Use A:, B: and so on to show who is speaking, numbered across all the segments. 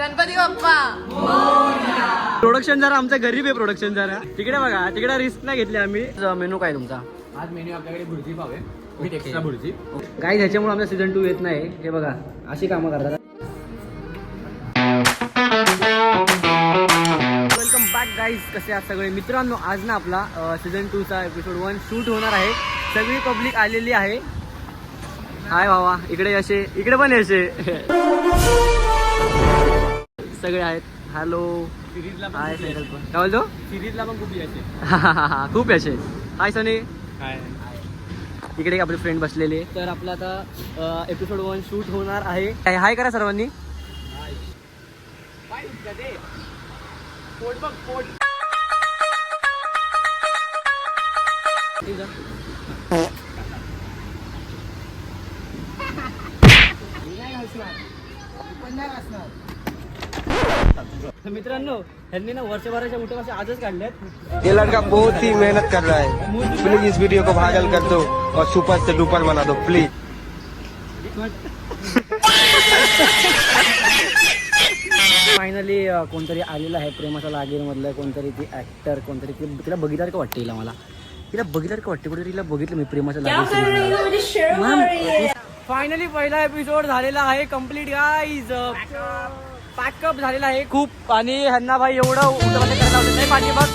A: Ganpati Bappa
B: production जरा आमच्या गरीब आहे. प्रोडक्शन जरा तिकडे बघा, तिकडे रिस्क नाही घेतली आम्ही. मेनू काय तुमचा?
C: आज मेन्यू आपल्याकडे भुर्जी पाव आहे विथ एक्स्ट्रा भुर्जी.
B: काय ह्याच्यामुळे आमचा सीझन 2 येत नाही. हे बघा अशी कामं करतात. वेलकम बॅक गाईज, कसे आहात सगळे मित्रांनो. आज ना आपला सीझन 2 चा एपिसोड 1 शूट होणार आहे. सगळी पब्लिक आलेली आहे. हाय भावा, इकडे असे, इकडे पण असे सगळे आहेत. हॅलो.
C: सिरीजला पण
B: हाय
C: खूप यश.
B: काय बोलतो?
C: सिरीजला पण खूप यश आहे.
B: खूप असे. हाय सनी.
C: हाय.
B: इकडे एक आपले फ्रेंड बसलेले. तर आपला आता एपिसोड 1 शूट होणार आहे. हाय करा सर्वांनी.
C: काय ते पोट बघ पोट.
B: तर मित्रांनो, ह्यांनी ना वर्षभराच्या मोठे आजच काढल्यात.
D: ये लड़का बहुत ही मेहनत कर रहा है. प्लीज इस वीडियो को वायरल कर दो और सुपर से डुपर बना दो प्लीज.
B: फायनली कोणतरी आलेलं आहे प्रेमाचा लागेल मधलं. कोणतरी ती ऍक्टर, कोणतरी तिला बघितल्यासारखं वाटते. हिला मला तिला बघितल्यासारखं वाटते. कुठे तिला बघितलं मी प्रेमाचा लागेल. फायनली पहिला एपिसोड झालेला आहे कम्प्लीट गाईज. पॅकअप झालेला आहे खूप. आणि ह्यांना भाई एवढं उठवलं करायला होतं नाही पाठी बघ.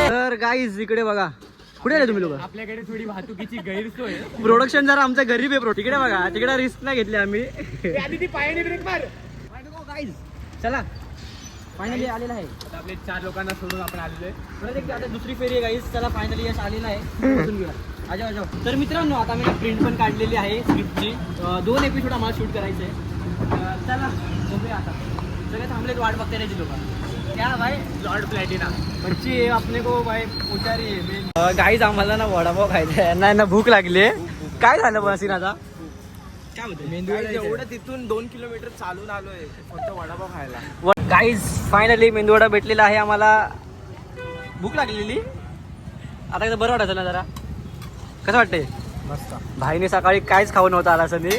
B: तर गाईज इकडे बघा, कुठे आले तुम्ही लोक?
C: आपल्याकडे थोडी वाहतुकीची गैरसोय.
B: प्रोडक्शन जरा आमच्या गरीब आहे. तिकडे बघा, तिकडे रिस्क नाही घेतली आम्ही.
C: आधी ती पायाने ब्रेक मार.
B: गाईज चला, फायनली आलेला आहे.
C: आता आपले 4 लोकांना सोडून आपण आलेलो आहे.
B: परत एक आता दुसरी फेरी आहे गाईज. चला फायनली यश आलेला आहे. बसून घेऊया. आजा आजा. तर मित्रांनो, आता मी प्रिंट पण काढलेली आहे स्क्रिप्टची. 2 एपिसोड आम्हाला शूट करायचे आहे. चला बघूया आता. सगळे थांबलेत वाट बघते त्याची लोक. क्या भाई
C: लॉर्ड प्लॅटिना
B: बच्ची अपने को भाई उचारी आहे. गाईज आम्हाला ना वडापाव खायचा आहे. ना भूक लागली आहे. काय झालं बसीन आता? काय होतं?
C: एवढं तिथून 2 किलोमीटर चालून आलोय फक्त वडापाव खायला.
B: गाईज फायनली मेंदूवडा भेटलेला आहे आम्हाला. भूक लागलेली आता एकदा बरं वाटायचं ना जरा. कसं वाटतंय?
C: मस्त.
B: भाईने सकाळी काहीच खाऊ नव्हतं आला सनी.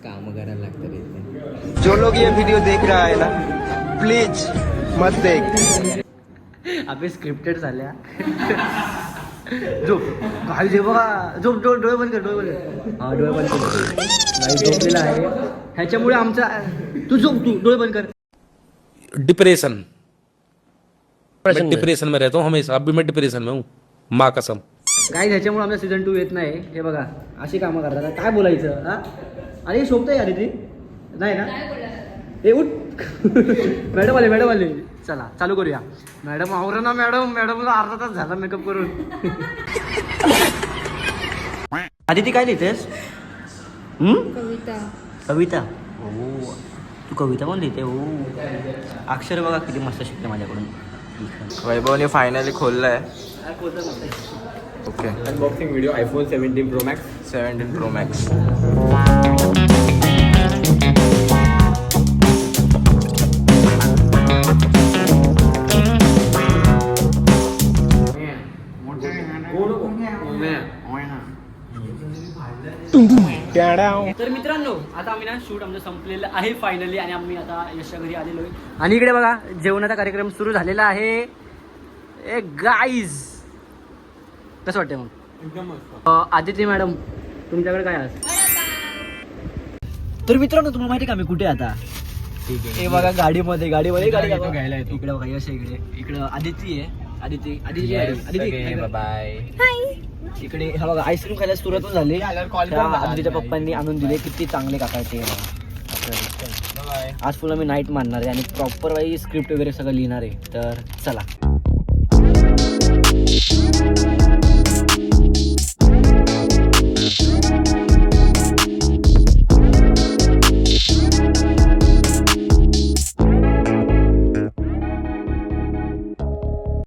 C: काम करायला लागतं.
D: जो लोग ये वीडियो देख रहा है ना, प्लीज मत देख.
B: आपले स्क्रिप्टेड झाल्या. झोप काही जे बघा. झोप. डोळे बंद कर, डोळे बंद कर. हा डोळे बंद कर. गाई झोपलेला आहे. ह्याच्यामुळे आमचा तू झोप, तू डोळे बंद कर.
E: डिप्रेशन में रहता हूँ हमेशा. अभी मैं डिप्रेशन में हूँ, माँ कसम.
B: काय ह्याच्यामुळे आमचा सीझन 2 येत नाही. हे बघा अशी कामं करतात. काय बोलायचं? हा अरे शोभतंय अरे ती नाही ना. ए उठ. मॅडम आले. चला चालू करूया. मॅडम आवरा ना मॅडम. मॅडमला अर्धा तास झाला मेकअप करून. आदिती काय लिहितेस? कविता. हो तू कविता पण लिहिते. हो अक्षर बघा किती मस्त शिकते माझ्याकडून.
D: वैभवने फायनली खोललाय.
C: Okay. Unboxing video iPhone 17 Pro Max.
D: 17 Pro Max.
B: तर मित्रांनो, आता आम्ही ना शूट आमचं संपलेलं आहे फायनली. आणि आम्ही आता यशच्या घरी आलेलो आहे. आणि इकडे बघा जेवणाचा कार्यक्रम सुरू झालेला आहे. ए गाईज कसं वाटतंय मग?
C: एकदम मस्त.
B: आदिती मॅडम तुमच्याकडे काय आज? तर मित्रांनो, तुम्हाला माहिती का मी कुठे आता? हे बघा गाडीमध्ये गाडी
C: घ्यायला येतो.
B: इकडे बघा यश इकडे आदिती आहे. आदिती
C: बाय.
B: इकडे हा बघा आईस्क्रीम खायला सुरुवात झाली.
C: कॉल कर.
B: आदितीच्या पप्पांनी आणून दिले. किती चांगले काका ते. आज फुल मी नाईट मारणार आहे आणि प्रॉपर वाई स्क्रिप्ट वगैरे सगळं लिहिणार आहे. तर चला.